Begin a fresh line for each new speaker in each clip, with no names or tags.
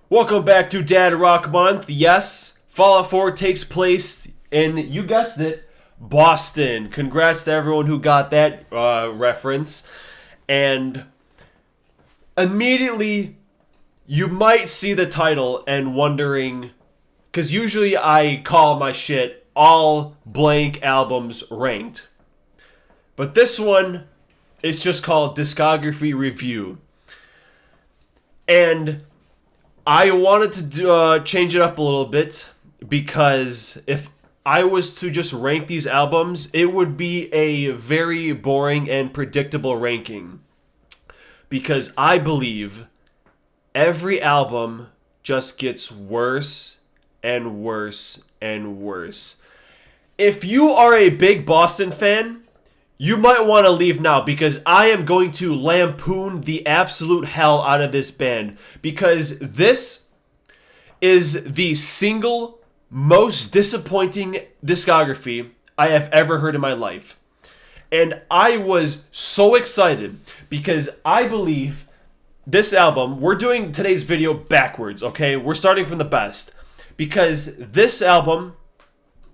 Welcome back to Dad Rock Month. Yes, Fallout 4 takes place in, you guessed it, Boston. Congrats to everyone who got that reference. And immediately, you might see the title and wondering, because usually I call my shit all blank albums ranked. But this one is just called Discography Review. And I wanted to change it up a little bit because if I was to just rank these albums, it would be a very boring and predictable ranking. Because I believe every album just gets worse and worse and worse. If you are a big Boston fan, you might want to leave now because I am going to lampoon the absolute hell out of this band because this is the single most disappointing discography I have ever heard in my life. And I was so excited because I believe this album, we're doing today's video backwards, okay? We're starting from the best because this album,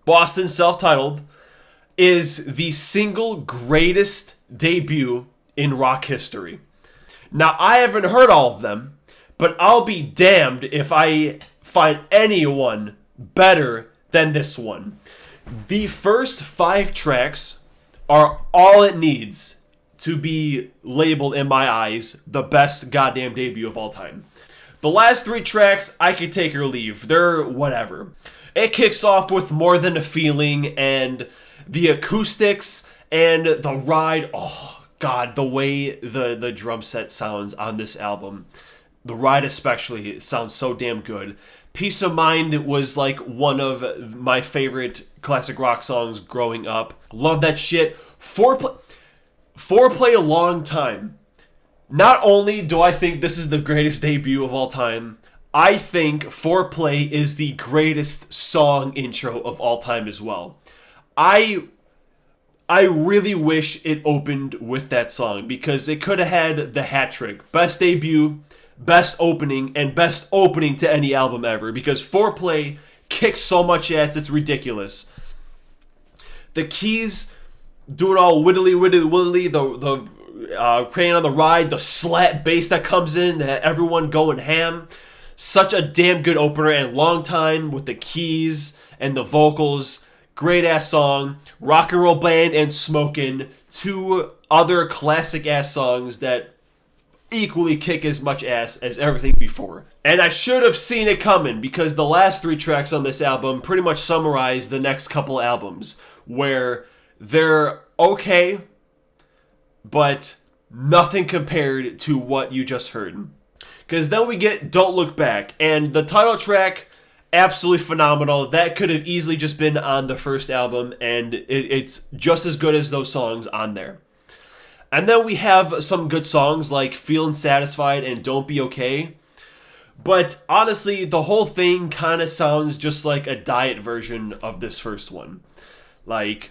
Boston self-titled, is the single greatest debut in rock history. Now, I haven't heard all of them, but I'll be damned if I find anyone better than this one. The first 5 tracks are all it needs to be labeled, in my eyes, the best goddamn debut of all time. The last 3 tracks, I could take or leave. They're whatever. It kicks off with More Than a Feeling, and the acoustics and the ride. Oh, God, the way the drum set sounds on this album. The ride especially sounds so damn good. Peace of Mind was like one of my favorite classic rock songs growing up. Love that shit. Foreplay a long time. Not only do I think this is the greatest debut of all time, I think Foreplay is the greatest song intro of all time as well. I really wish it opened with that song because it could have had the hat trick. Best debut, best opening, and best opening to any album ever because Foreplay kicks so much ass, it's ridiculous. The keys doing all widdly, the crane on the ride, the slap bass that comes in, everyone going ham. Such a damn good opener and long time with the keys and the vocals. Great ass song. Rock and Roll Band and Smokin'. 2 other classic ass songs that equally kick as much ass as everything before. And I should have seen it coming because the last 3 tracks on this album pretty much summarize the next couple albums where they're okay, but nothing compared to what you just heard. Because then we get Don't Look Back, and the title track, absolutely phenomenal. That could have easily just been on the first album, and it's just as good as those songs on there. And then we have some good songs like Feelin' Satisfied and Don't Be Okay. But honestly, the whole thing kind of sounds just like a diet version of this first one. Like,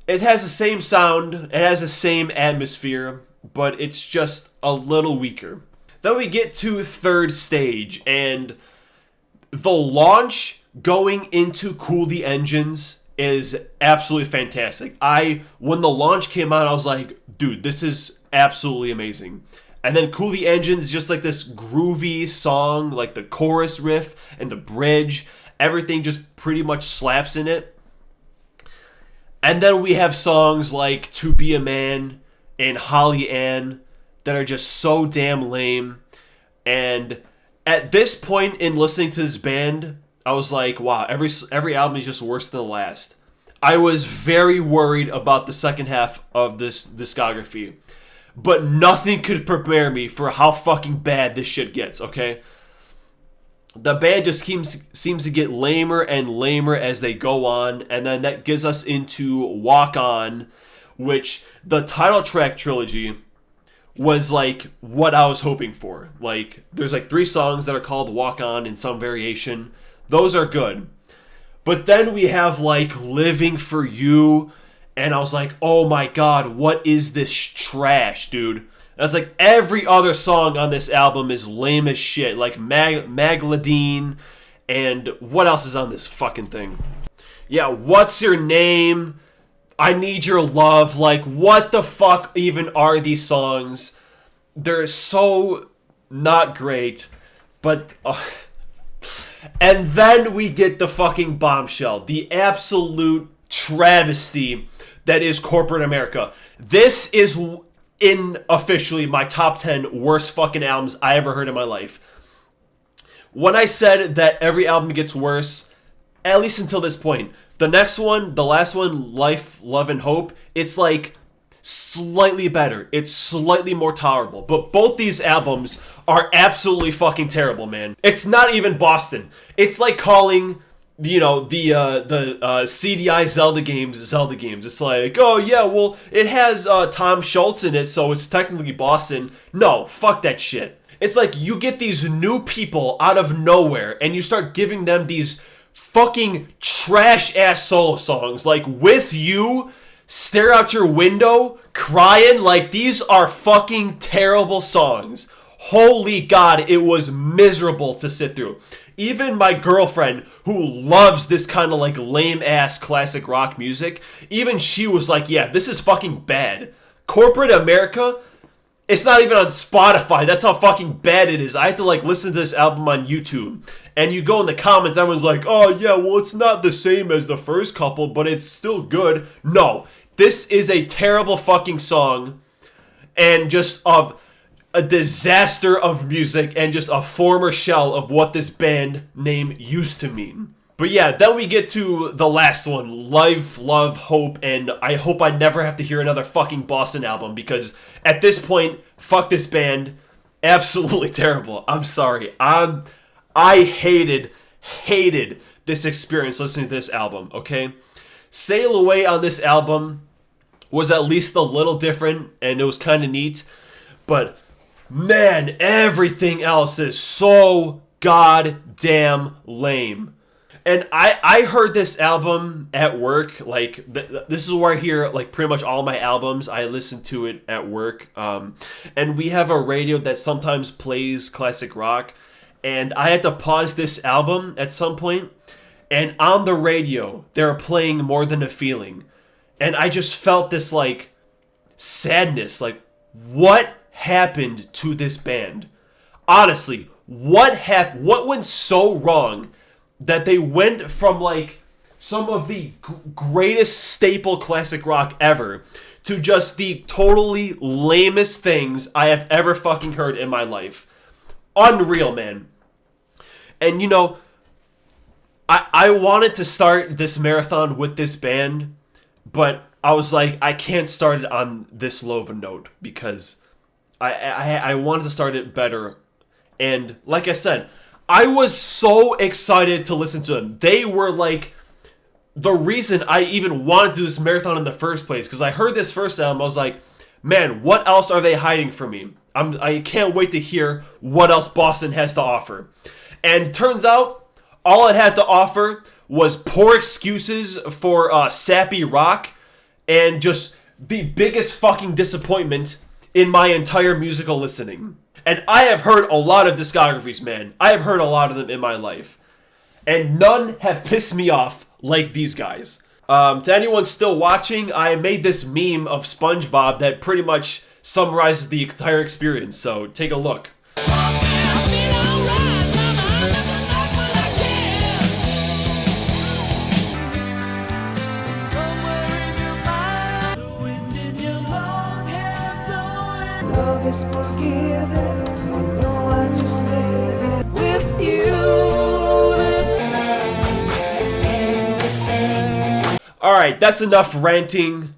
it has the same sound, it has the same atmosphere, but it's just a little weaker. Then we get to Third Stage, and the launch going into Cool the Engines is absolutely fantastic. When the launch came out, I was like, dude, this is absolutely amazing. And then Cool the Engines is just like this groovy song, like the chorus riff and the bridge, everything just pretty much slaps in it. And then we have songs like To Be a Man and Holly Ann that are just so damn lame. And at this point in listening to this band, I was like, wow, every album is just worse than the last. I was very worried about the second half of this discography. But nothing could prepare me for how fucking bad this shit gets, okay? The band just seems to get lamer and lamer as they go on, and then that gives us into Walk On, which the title track trilogy was like what I was hoping for. Like, there's like 3 songs that are called Walk On in some variation. Those are good. But then we have like Living for You, and I was like, oh my god, what is this trash, dude? And it's like every other song on this album is lame as shit. Like Magladine, and what else is on this fucking thing? Yeah, What's Your Name? I Need Your Love. Like, what the fuck even are these songs? They're so not great. But, and then we get the fucking bombshell. The absolute travesty that is corporate America. This is officially my top 10 worst fucking albums I ever heard in my life. When I said that every album gets worse, at least until this point, the next one, the last one, Life, Love, and Hope, it's like slightly better. It's slightly more tolerable. But both these albums are absolutely fucking terrible, man. It's not even Boston. It's like calling, you know, the CDI Zelda games. It's like, oh yeah, well, it has Tom Schultz in it, so it's technically Boston. No, fuck that shit. It's like you get these new people out of nowhere, and you start giving them these fucking trash-ass solo songs. Like, With You, Stare Out Your Window, Crying. Like, these are fucking terrible songs. Holy God, it was miserable to sit through. Even my girlfriend, who loves this kind of like lame-ass classic rock music, even she was like, yeah, this is fucking bad. Corporate America, it's not even on Spotify. That's how fucking bad it is. I had to like listen to this album on YouTube. And you go in the comments, everyone's like, oh yeah, well, it's not the same as the first couple, but it's still good. No, this is a terrible fucking song. And just of a disaster of music, and just a former shell of what this band name used to mean. But yeah, then we get to the last one, Life, Love, Hope, and I hope I never have to hear another fucking Boston album, because at this point, fuck this band. Absolutely terrible. I'm sorry. I hated this experience listening to this album, okay? Sail Away on this album was at least a little different, and it was kind of neat, but man, everything else is so goddamn lame. And I heard this album at work. Like, this is where I hear, like, pretty much all my albums. I listen to it at work. And we have a radio that sometimes plays classic rock. And I had to pause this album at some point. And on the radio, they were playing More Than a Feeling. And I just felt this, like, sadness. Like, what happened to this band? Honestly, what went so wrong that they went from like some of the greatest staple classic rock ever to just the totally lamest things I have ever fucking heard in my life? Unreal, man. And you know, I wanted to start this marathon with this band, but I was like, I can't start it on this low of a note, because I wanted to start it better. And like I said, I was so excited to listen to them. They were like the reason I even wanted to do this marathon in the first place, because I heard this first album, I was like, man, what else are they hiding from me? I can't wait to hear what else Boston has to offer. And turns out, all it had to offer was poor excuses for sappy rock, and just the biggest fucking disappointment in my entire musical listening. And I have heard a lot of discographies, man. I have heard a lot of them in my life. And none have pissed me off like these guys. To anyone still watching, I made this meme of SpongeBob that pretty much summarizes the entire experience, so take a look.
Love is forgiven. I know I just live it with you.
Alright, that's enough ranting.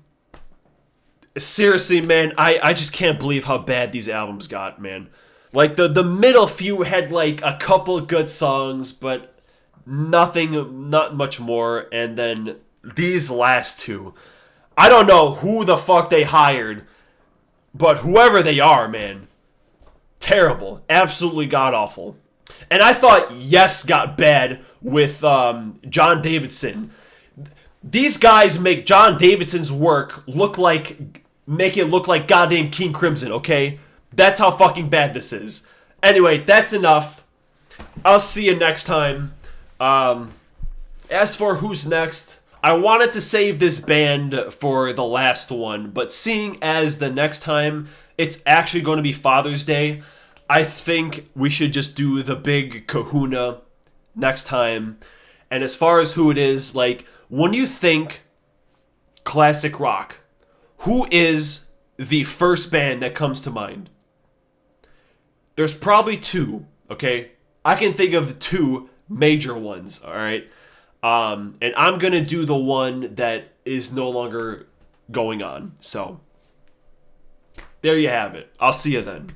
Seriously, man, I just can't believe how bad these albums got, man. Like, the middle few had, like, a couple good songs, but nothing, not much more. And then these last two, I don't know who the fuck they hired, but whoever they are, man, terrible. Absolutely god-awful. And I thought Yes got bad with John Davidson. These guys make John Davidson's work make it look like goddamn King Crimson, okay? That's how fucking bad this is. Anyway, that's enough. I'll see you next time. As for who's next, I wanted to save this band for the last one, but seeing as the next time it's actually going to be Father's Day, I think we should just do the big kahuna next time. And as far as who it is, like, when you think classic rock, who is the first band that comes to mind? There's probably two, okay? I can think of two major ones, all right? And I'm going to do the one that is no longer going on. So, there you have it. I'll see you then.